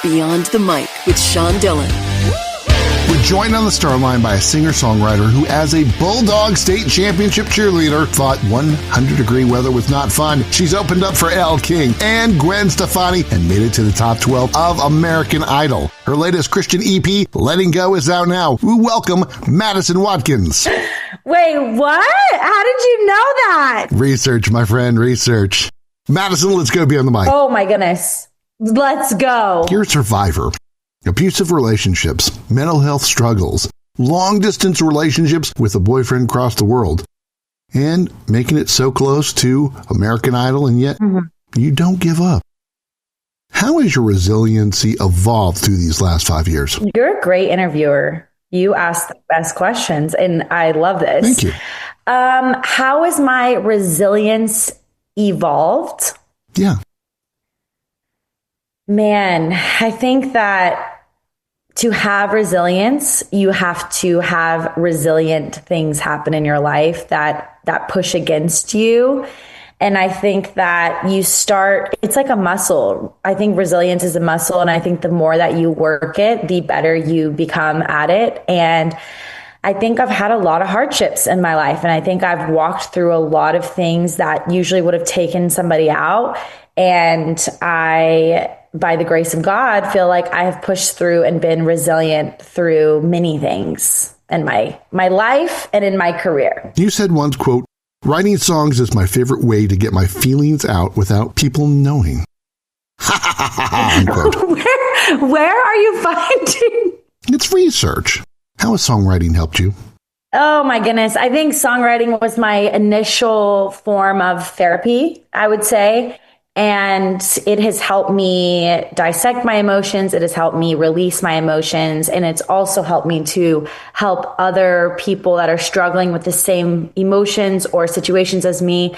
Beyond the Mic with Sean Dillon. We're joined on the Starline by a singer-songwriter who, as a Bulldog state championship cheerleader, thought 100-degree weather was not fun. She's opened up for Elle and Gwen Stefani and made it to the top 12 of American Idol. Her latest Christian EP, Letting Go, is out now. We welcome Madison Watkins. Wait, what? How did you know that? Research, my friend, research. Madison, let's go Beyond the Mic. Oh my goodness. Let's go. You're a survivor. Abusive relationships, mental health struggles, long-distance relationships with a boyfriend across the world, and making it so close to American Idol, and yet you don't give up. How has your resiliency evolved through these last 5 years? You're a great interviewer. You ask the best questions, and I love this. Thank you. How has my resilience evolved? Yeah. Man, I think that to have resilience, you have to have resilient things happen in your life that push against you. And I think that it's like a muscle. I think resilience is a muscle. And I think the more that you work it, the better you become at it. And I think I've had a lot of hardships in my life. And I think I've walked through a lot of things that usually would have taken somebody out. And I, by the grace of God, feel like I have pushed through and been resilient through many things in my life and in my career. You said once, quote, "Writing songs is my favorite way to get my feelings out without people knowing." Unquote. Where are you finding? It's research. How has songwriting helped you? Oh my goodness. I think songwriting was my initial form of therapy, I would say. And it has helped me dissect my emotions. It has helped me release my emotions. And it's also helped me to help other people that are struggling with the same emotions or situations as me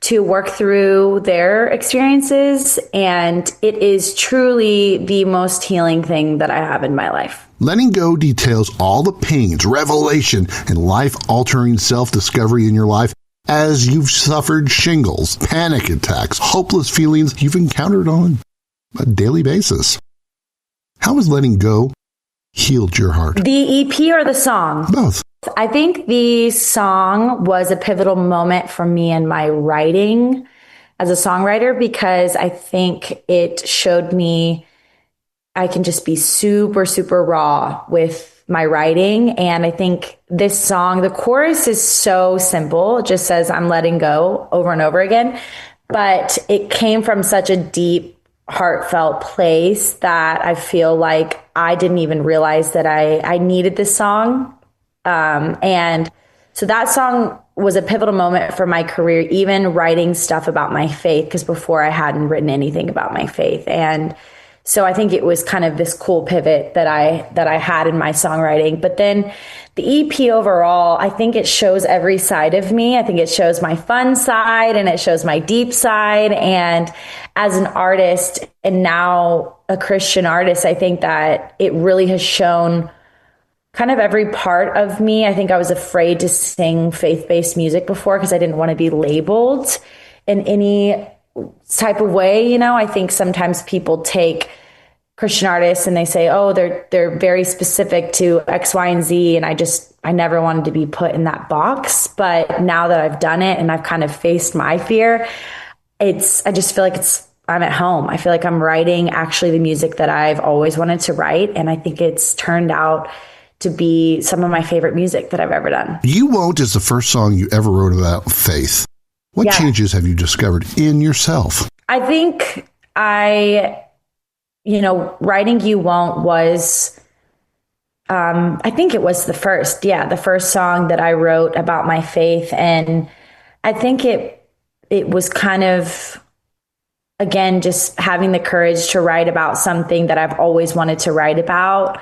to work through their experiences. And it is truly the most healing thing that I have in my life. Letting Go details all the pains, revelation, and life-altering self-discovery in your life as you've suffered shingles, panic attacks, hopeless feelings you've encountered on a daily basis. How has Letting Go healed your heart? The EP or the song? Both. I think the song was a pivotal moment for me in my writing as a songwriter, because I think it showed me I can just be super, super raw with my writing. And I think this song, the chorus is so simple. It just says, "I'm letting go," over and over again. But it came from such a deep, heartfelt place that I feel like I didn't even realize that I needed this song. And so that song was a pivotal moment for my career, even writing stuff about my faith, because before I hadn't written anything about my faith. And so I think it was kind of this cool pivot that I had in my songwriting. But then the EP overall, I think it shows every side of me. I think it shows my fun side and it shows my deep side. And as an artist and now a Christian artist, I think that it really has shown kind of every part of me. I think I was afraid to sing faith-based music before because I didn't want to be labeled in any type of way. You know, I think sometimes people take Christian artists and they say, oh, they're very specific to X, Y, and Z. And I never wanted to be put in that box. But now that I've done it and I've kind of faced my fear, I just feel like I'm at home. I feel like I'm writing actually the music that I've always wanted to write. And I think it's turned out to be some of my favorite music that I've ever done. You Won't is the first song you ever wrote about faith. What changes have you discovered in yourself? I think writing You Won't was, I think it was the first song that I wrote about my faith. And I think it was kind of, again, just having the courage to write about something that I've always wanted to write about,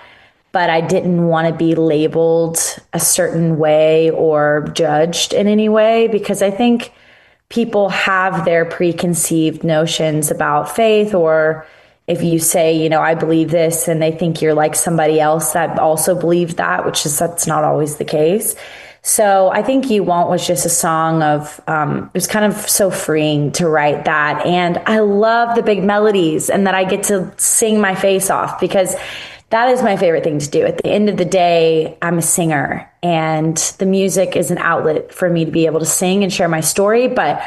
but I didn't want to be labeled a certain way or judged in any way, because I think people have their preconceived notions about faith, or if you say, I believe this, and they think you're like somebody else that also believed that, that's not always the case. So I think You Won't was just a song of, it was kind of so freeing to write that. And I love the big melodies and that I get to sing my face off, because that is my favorite thing to do. At the end of the day, I'm a singer, and the music is an outlet for me to be able to sing and share my story. But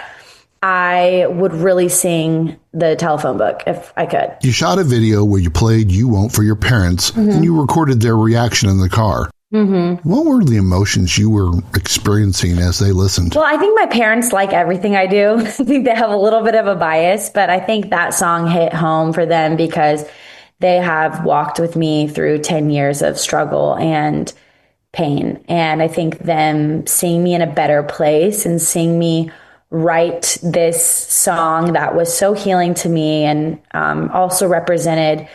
I would really sing the telephone book if I could. You shot a video where you played You Won't for your parents, and you recorded their reaction in the car. What were the emotions you were experiencing as they listened? Well, I think my parents like everything I do. I think they have a little bit of a bias, but I think that song hit home for them because they have walked with me through 10 years of struggle and pain. And I think them seeing me in a better place and seeing me write this song that was so healing to me and also represented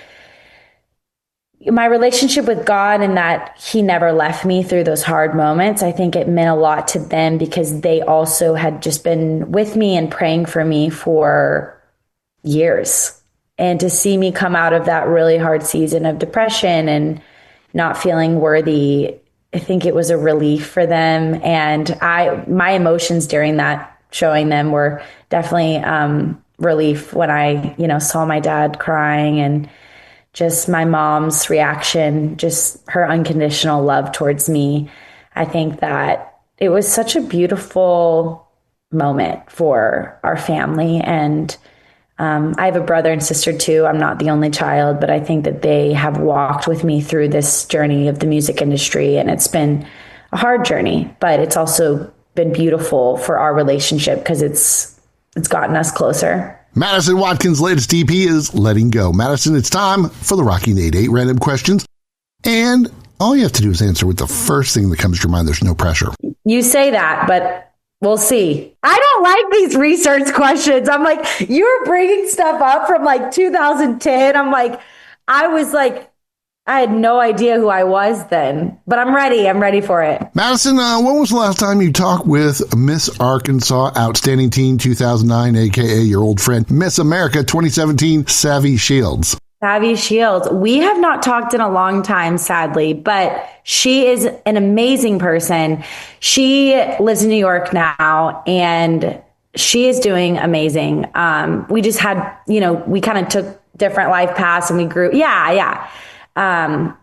my relationship with God and that he never left me through those hard moments. I think it meant a lot to them because they also had just been with me and praying for me for years. And to see me come out of that really hard season of depression and not feeling worthy, I think it was a relief for them. And my emotions during that showing them were definitely relief when I, saw my dad crying and just my mom's reaction, just her unconditional love towards me. I think that it was such a beautiful moment for our family. And I have a brother and sister too. I'm not the only child, but I think that they have walked with me through this journey of the music industry. And it's been a hard journey, but it's also been beautiful for our relationship because it's gotten us closer. Madison Watkins' latest EP is Letting Go. Madison, it's time for the Rocking 88 random questions. And all you have to do is answer with the first thing that comes to your mind. There's no pressure. You say that, but we'll see. I don't like these research questions. I'm like, you're bringing stuff up from 2010. I had no idea who I was then, but I'm ready. I'm ready for it. Madison, when was the last time you talked with Miss Arkansas Outstanding Teen 2009, a.k.a. your old friend, Miss America 2017, Savvy Shields? Savvy Shields. We have not talked in a long time, sadly, but she is an amazing person. She lives in New York now, and she is doing amazing. We just had, we kind of took different life paths and we grew. Yeah.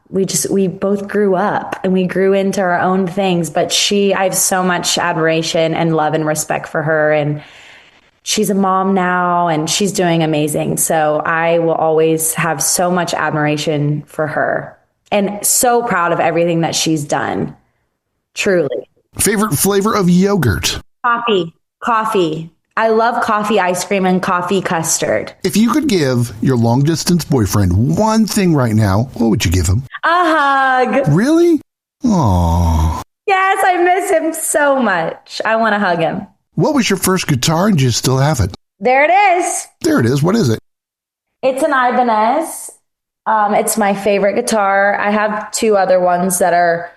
We both grew up and we grew into our own things, but I have so much admiration and love and respect for her. And she's a mom now and she's doing amazing. So I will always have so much admiration for her and so proud of everything that she's done. Truly. Favorite flavor of yogurt? Coffee. I love coffee ice cream and coffee custard. If you could give your long-distance boyfriend one thing right now, what would you give him? A hug. Really? Aww. Yes, I miss him so much. I want to hug him. What was your first guitar and do you still have it? There it is. There it is. What is it? It's an Ibanez. It's my favorite guitar. I have two other ones that are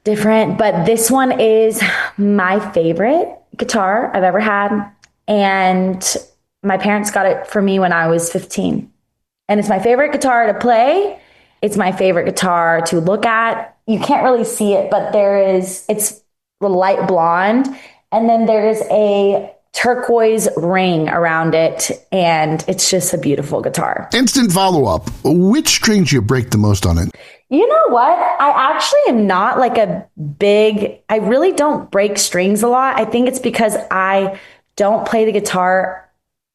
different, but this one is my favorite guitar I've ever had. And my parents got it for me when I was 15. And it's my favorite guitar to play. It's my favorite guitar to look at. You can't really see it, but it's light blonde. And then there's a turquoise ring around it. And it's just a beautiful guitar. Instant follow-up. Which strings do you break the most on it? You know what? I actually am not I really don't break strings a lot. I think it's because I don't play the guitar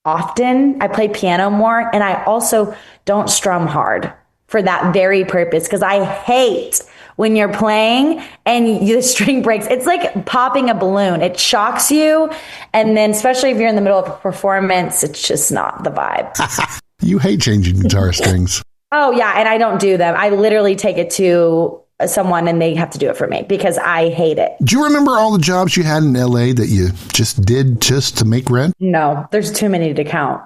often. I play piano more, and I also don't strum hard for that very purpose because I hate when you're playing and the string breaks. It's like popping a balloon. It shocks you, and then especially if you're in the middle of a performance, it's just not the vibe. You hate changing guitar strings. Oh, yeah. And I don't do them. I literally take it to someone and they have to do it for me because I hate it. Do you remember all the jobs you had in LA that you just did just to make rent? No, there's too many to count.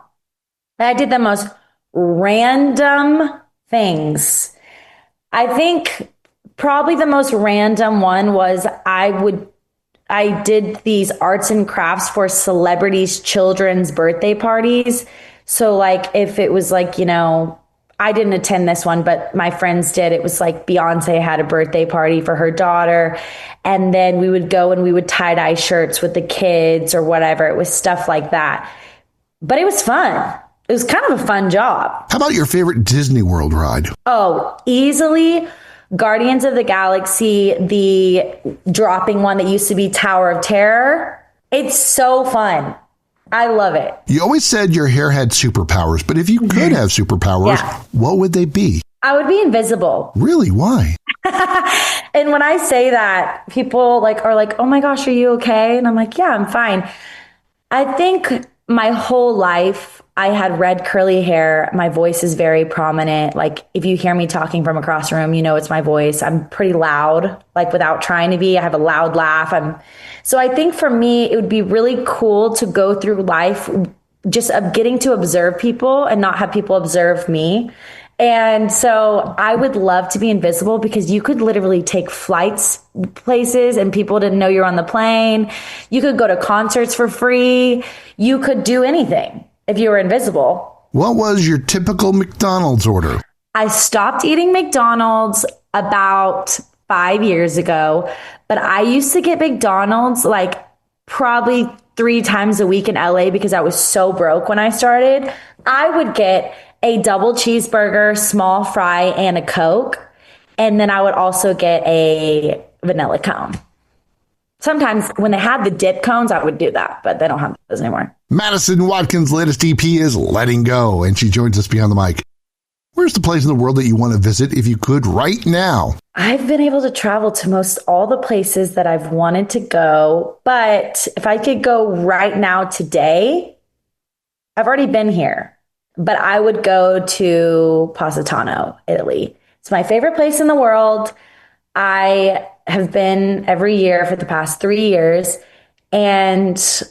I did the most random things. I think probably the most random one was I did these arts and crafts for celebrities' children's birthday parties. So if it was I didn't attend this one, but my friends did. It was like Beyonce had a birthday party for her daughter. And then we would go and we would tie-dye shirts with the kids or whatever. It was stuff like that. But it was fun. It was kind of a fun job. How about your favorite Disney World ride? Oh, easily Guardians of the Galaxy, the dropping one that used to be Tower of Terror. It's so fun. I love it. You always said your hair had superpowers, but if you could have superpowers, what would they be? I would be invisible. Really? Why? And when I say that, people are like, "Oh my gosh, are you okay?" And I'm like, "Yeah, I'm fine." I think my whole life I had red curly hair. My voice is very prominent. Like if you hear me talking from across the room, you know it's my voice. I'm pretty loud, like without trying to be. I have a loud laugh. So I think for me, it would be really cool to go through life just getting to observe people and not have people observe me. And so I would love to be invisible because you could literally take flights places and people didn't know you're on the plane. You could go to concerts for free. You could do anything if you were invisible. What was your typical McDonald's order? I stopped eating McDonald's about 5 years ago, but I used to get McDonald's like probably 3 times a week in LA because I was so broke when I started. I would get a double cheeseburger, small fry, and a Coke. And then I would also get a vanilla cone. Sometimes when they had the dip cones, I would do that, but they don't have those anymore. Madison Watkins' latest EP is Letting Go, and she joins us beyond the mic. Where's the place in the world that you want to visit if you could right now? I've been able to travel to most all the places that I've wanted to go, but if I could go right now today, I've already been here. But I would go to Positano, Italy. It's my favorite place in the world. I have been every year for the past 3 years, and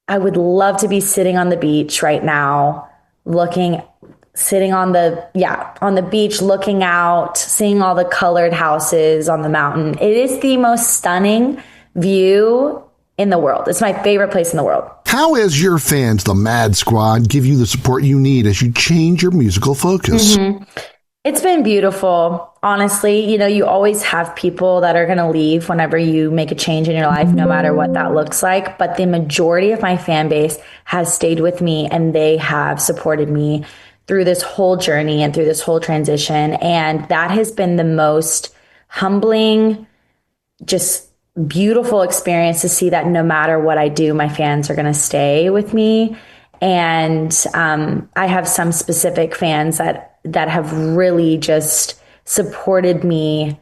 I would love to be sitting on the beach right now, sitting on the beach, looking out, seeing all the colored houses on the mountain. It is the most stunning view in the world. It's my favorite place in the world. How has your fans, the Mad Squad, give you the support you need as you change your musical focus? Mm-hmm. It's been beautiful. Honestly, you always have people that are going to leave whenever you make a change in your life, no matter what that looks like. But the majority of my fan base has stayed with me and they have supported me through this whole journey and through this whole transition. And that has been the most humbling, just beautiful experience to see that no matter what I do, my fans are going to stay with me. And I have some specific fans that have really just supported me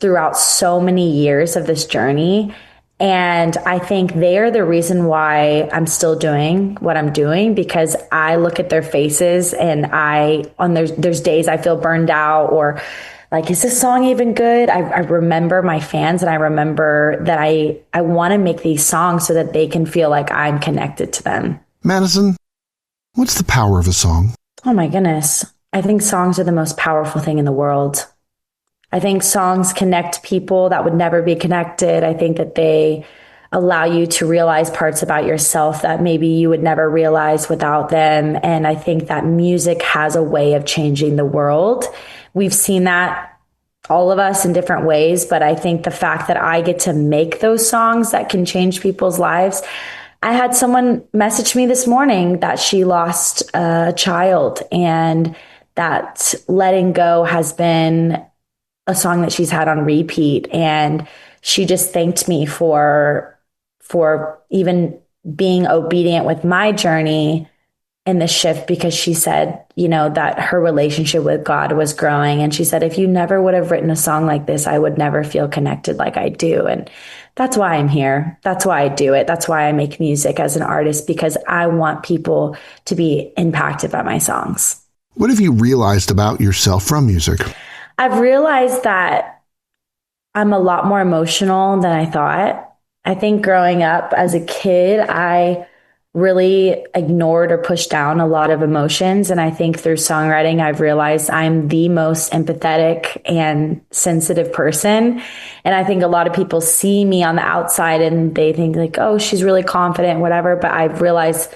throughout so many years of this journey. And I think they are the reason why I'm still doing what I'm doing, because I look at their faces and there's days I feel burned out or like, is this song even good? I remember my fans and I remember that I want to make these songs so that they can feel like I'm connected to them. Madison, what's the power of a song? Oh my goodness. I think songs are the most powerful thing in the world. I think songs connect people that would never be connected. I think that they allow you to realize parts about yourself that maybe you would never realize without them. And I think that music has a way of changing the world. We've seen that, all of us, in different ways. But I think the fact that I get to make those songs that can change people's lives. I had someone message me this morning that she lost a child, and that Letting Go has been a song that she's had on repeat. And she just thanked me for even being obedient with my journey in the shift, because she said, that her relationship with God was growing. And she said, if you never would have written a song like this, I would never feel connected like I do. And that's why I'm here. That's why I do it. That's why I make music as an artist, because I want people to be impacted by my songs. What have you realized about yourself from music? I've realized that I'm a lot more emotional than I thought. I think growing up as a kid, I really ignored or pushed down a lot of emotions. And I think through songwriting, I've realized I'm the most empathetic and sensitive person. And I think a lot of people see me on the outside and they think like, oh, she's really confident, whatever. But I've realized,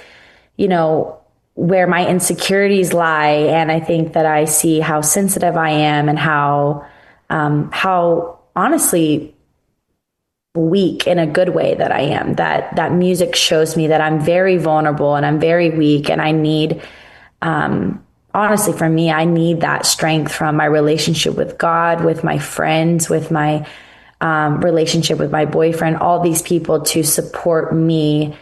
where my insecurities lie. And I think that I see how sensitive I am and how honestly weak in a good way that I am, that music shows me that I'm very vulnerable and I'm very weak. And I need, honestly, for me, I need that strength from my relationship with God, with my friends, with my relationship with my boyfriend, all these people to support me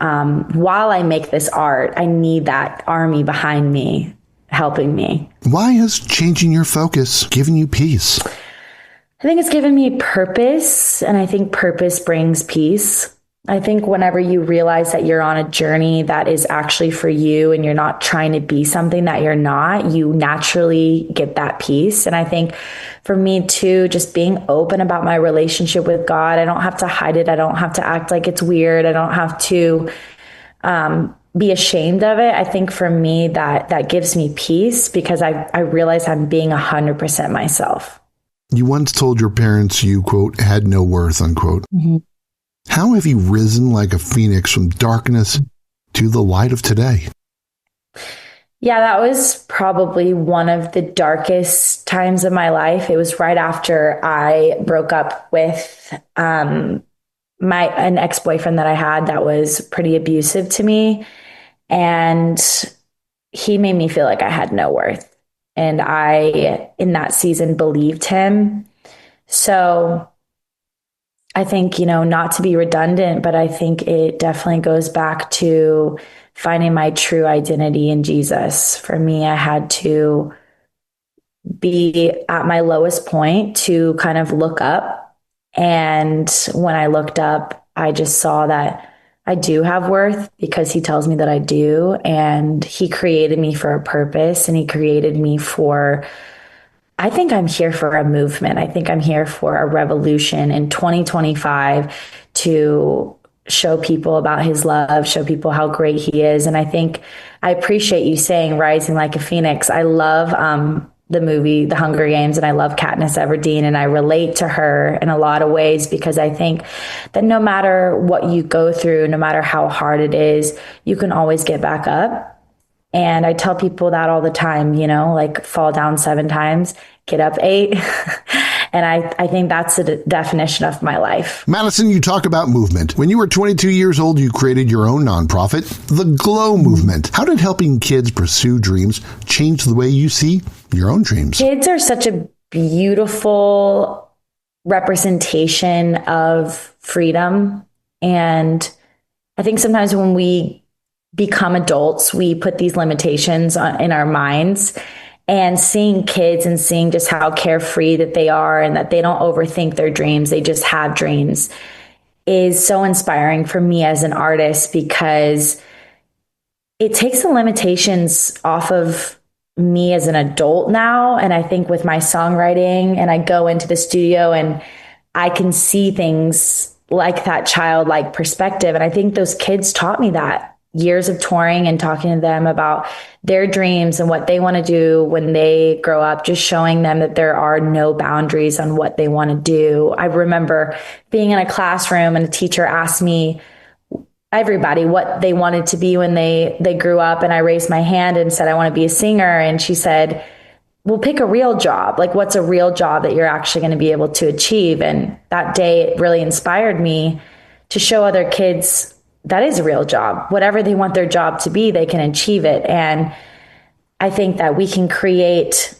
while I make this art. I need that army behind me, helping me. Why has changing your focus given you peace? I think it's given me purpose, and I think purpose brings peace. I think whenever you realize that you're on a journey that is actually for you and you're not trying to be something that you're not, you naturally get that peace. And I think for me too, just being open about my relationship with God, I don't have to hide it. I don't have to act like it's weird. I don't have to be ashamed of it. I think for me that gives me peace because I realize I'm being 100% myself. You once told your parents you, quote, had no worth, unquote. Mm-hmm. How have you risen like a phoenix from darkness to the light of today? Yeah, that was probably one of the darkest times of my life. It was right after I broke up with an ex-boyfriend that I had that was pretty abusive to me. And he made me feel like I had no worth. And I, in that season, believed him. So I think, not to be redundant, but I think it definitely goes back to finding my true identity in Jesus. For me, I had to be at my lowest point to kind of look up. And when I looked up, I just saw that I do have worth because he tells me that I do. And he created me for a purpose, and he created me for, I think I'm here for a movement. I think I'm here for a revolution in 2025 to show people about his love, show people how great he is. And I think I appreciate you saying rising like a phoenix. I love the movie, The Hunger Games, and I love Katniss Everdeen, and I relate to her in a lot of ways because I think that no matter what you go through, no matter how hard it is, you can always get back up. And I tell people that all the time, like fall down 7 times, get up 8. And I think that's the definition of my life. Madison, you talk about movement. When you were 22 years old, you created your own nonprofit, the Glow Movement. How did helping kids pursue dreams change the way you see your own dreams? Kids are such a beautiful representation of freedom. And I think sometimes when we become adults, we put these limitations in our minds, and seeing kids and seeing just how carefree that they are and that they don't overthink their dreams, they just have dreams, is so inspiring for me as an artist because it takes the limitations off of me as an adult now. And I think with my songwriting, and I go into the studio and I can see things like that childlike perspective. And I think those kids taught me that. Years of touring and talking to them about their dreams and what they want to do when they grow up, just showing them that there are no boundaries on what they want to do. I remember being in a classroom and a teacher asked me, everybody, what they wanted to be when they grew up. And I raised my hand and said, I want to be a singer. And she said, well, pick a real job. Like, what's a real job that you're actually going to be able to achieve? And that day it really inspired me to show other kids that is a real job. Whatever they want their job to be, they can achieve it. And I think that we can create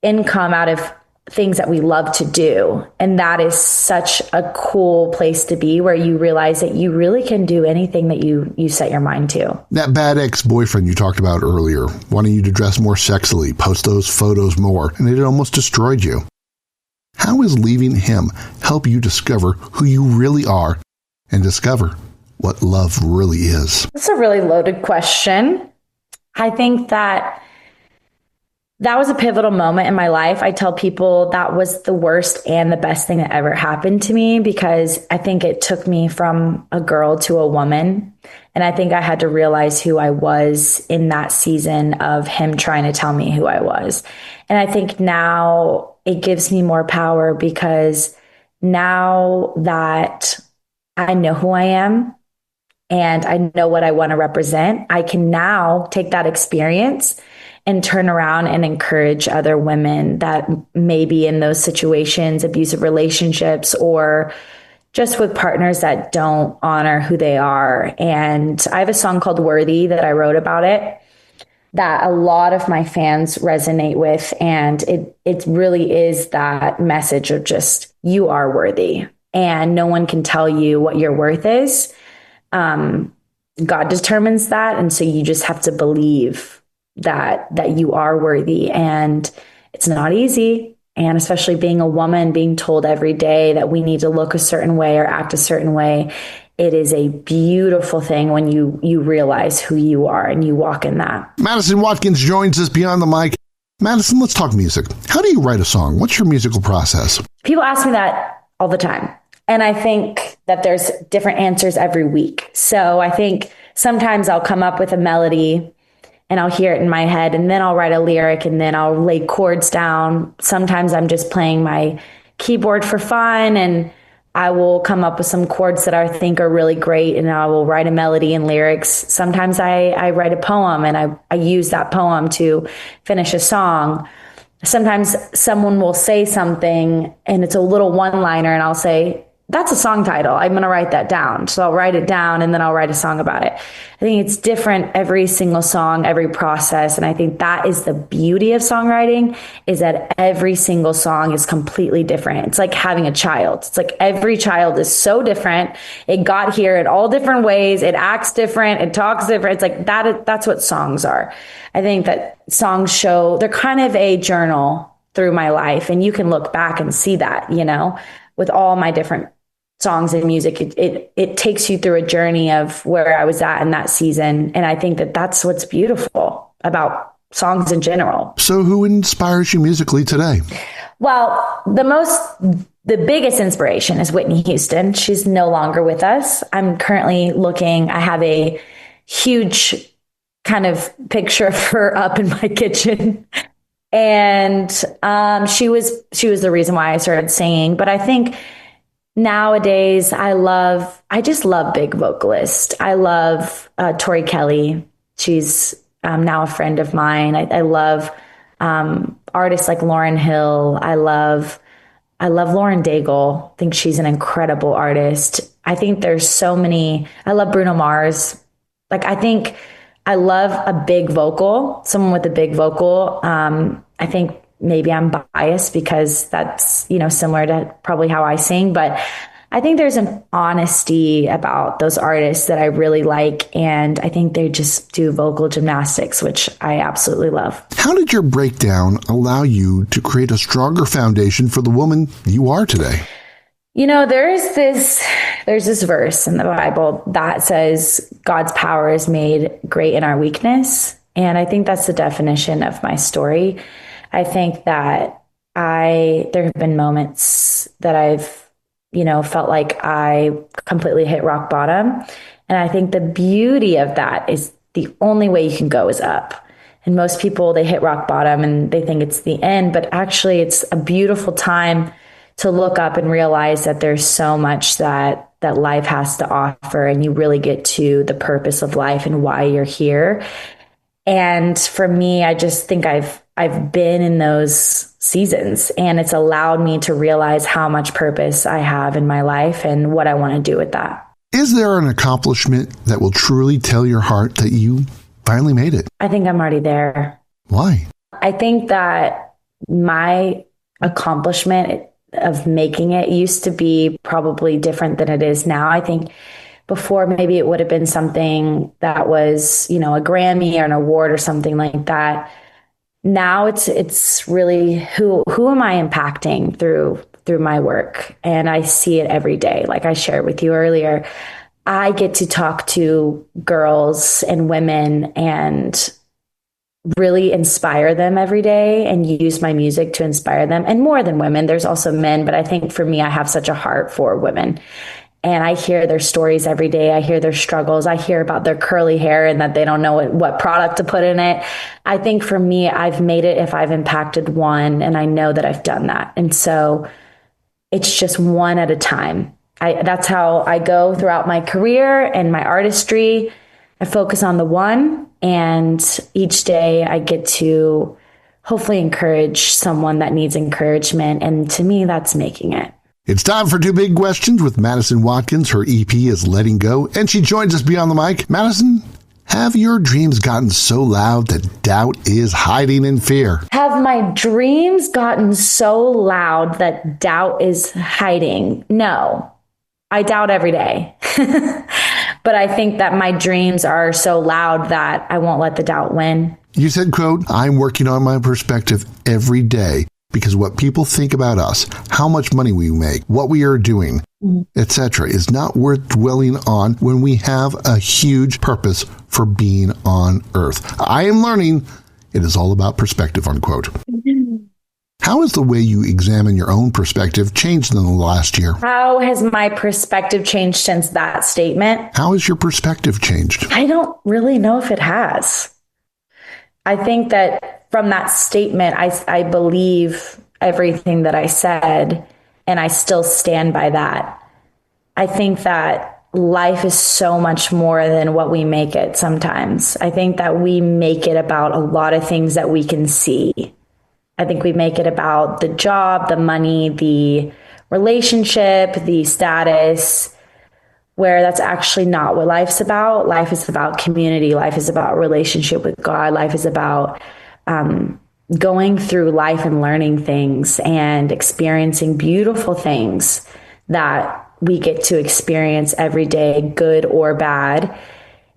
income out of things that we love to do. And that is such a cool place to be, where you realize that you really can do anything that you set your mind to. That bad ex-boyfriend you talked about earlier, wanting you to dress more sexily, post those photos more, and it almost destroyed you. How is leaving him help you discover who you really are and discover what love really is? That's a really loaded question. I think that was a pivotal moment in my life. I tell people that was the worst and the best thing that ever happened to me, because I think it took me from a girl to a woman. And I think I had to realize who I was in that season of him trying to tell me who I was. And I think now it gives me more power, because now that I know who I am, and I know what I want to represent, I can now take that experience and turn around and encourage other women that may be in those situations, abusive relationships, or just with partners that don't honor who they are. And I have a song called Worthy that I wrote about it that a lot of my fans resonate with. And it really is that message of just, you are worthy and no one can tell you what your worth is. God determines that. And so you just have to believe that you are worthy, and it's not easy. And especially being a woman, being told every day that we need to look a certain way or act a certain way. It is a beautiful thing when you realize who you are and you walk in that. Madison Watkins joins us beyond the mic. Madison, let's talk music. How do you write a song? What's your musical process? People ask me that all the time. And I think that there's different answers every week. So I think sometimes I'll come up with a melody and I'll hear it in my head, and then I'll write a lyric, and then I'll lay chords down. Sometimes I'm just playing my keyboard for fun, and I will come up with some chords that I think are really great, and I will write a melody and lyrics. Sometimes I write a poem, and I use that poem to finish a song. Sometimes someone will say something, and it's a little one-liner, and I'll say, that's a song title. I'm going to write that down. So I'll write it down, and then I'll write a song about it. I think it's different every single song, every process. And I think that is the beauty of songwriting, is that every single song is completely different. It's like having a child. It's like every child is so different. It got here in all different ways. It acts different. It talks different. It's like that's what songs are. I think that songs show, they're kind of a journal through my life. And you can look back and see that, with all my different songs and music, it takes you through a journey of where I was at in that season. And I think that that's what's beautiful about songs in general. So who inspires you musically today? Well, the biggest inspiration is Whitney Houston. She's no longer with us. I'm currently I have a huge kind of picture of her up in my kitchen. And she was the reason why I started singing. But I think nowadays I just love big vocalists. I love Tori Kelly. She's now a friend of mine. I love artists like Lauryn Hill. I love Lauren Daigle. I think she's an incredible artist. I think there's so many. I love Bruno Mars. I think I love a big vocal, someone with a big vocal. I think maybe I'm biased because that's, similar to probably how I sing, but I think there's an honesty about those artists that I really like. And I think they just do vocal gymnastics, which I absolutely love. How did your breakdown allow you to create a stronger foundation for the woman you are today? There's this verse in the Bible that says God's power is made great in our weakness. And I think that's the definition of my story. I think that there have been moments that I've, felt like I completely hit rock bottom. And I think the beauty of that is the only way you can go is up. And most people, they hit rock bottom and they think it's the end, but actually it's a beautiful time to look up and realize that there's so much that life has to offer, and you really get to the purpose of life and why you're here. And for me, I just think I've been in those seasons, and it's allowed me to realize how much purpose I have in my life and what I want to do with that. Is there an accomplishment that will truly tell your heart that you finally made it? I think I'm already there. Why? I think that my accomplishment of making it used to be probably different than it is now. I think before maybe it would have been something that was, a Grammy or an award or something like that. Now it's really who am I impacting through my work? And I see it every day. Like I shared with you earlier, I get to talk to girls and women and really inspire them every day and use my music to inspire them. And more than women, there's also men. But I think for me, I have such a heart for women. And I hear their stories every day. I hear their struggles. I hear about their curly hair and that they don't know what product to put in it. I think for me, I've made it if I've impacted one, and I know that I've done that. And so it's just one at a time. That's how I go throughout my career and my artistry. I focus on the one, and each day I get to hopefully encourage someone that needs encouragement. And to me, that's making it. It's time for Two Big Questions with Madison Watkins. Her EP is Letting Go, and she joins us beyond the mic. Madison, have your dreams gotten so loud that doubt is hiding in fear? Have my dreams gotten so loud that doubt is hiding? No, I doubt every day. But I think that my dreams are so loud that I won't let the doubt win. You said, quote, I'm working on my perspective every day because what people think about us, how much money we make, what we are doing, etc., is not worth dwelling on when we have a huge purpose for being on earth. I am learning it is all about perspective, unquote. How has the way you examine your own perspective changed in the last year? How has my perspective changed since that statement? How has your perspective changed? I don't really know if it has. I think that from that statement, I believe everything that I said, and I still stand by that. I think that life is so much more than what we make it sometimes. I think that we make it about a lot of things that we can see. I think we make it about the job, the money, the relationship, the status, where that's actually not what life's about. Life is about community. Life is about relationship with God. Life is about going through life and learning things and experiencing beautiful things that we get to experience every day, good or bad.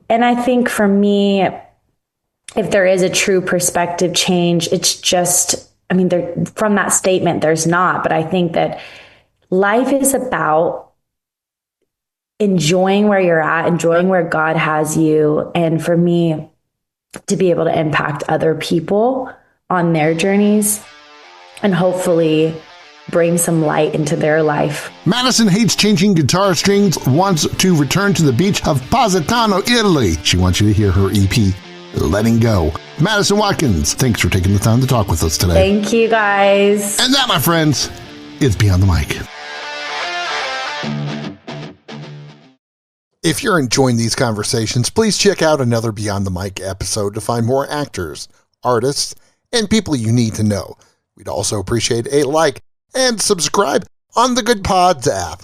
And I think for me, if there is a true perspective change, it's just, from that statement, there's not, but I think that life is about enjoying where you're at, enjoying where God has you. And for me, to be able to impact other people on their journeys and hopefully bring some light into their life. Madison hates changing guitar strings, wants to return to the beach of Positano, Italy. She wants you to hear her EP, Letting Go. Madison Watkins, thanks for taking the time to talk with us today. Thank you, guys. And that, my friends, is Beyond the Mic. If you're enjoying these conversations, please check out another Beyond the Mic episode to find more actors, artists, and people you need to know. We'd also appreciate a like and subscribe on the Good Pods app.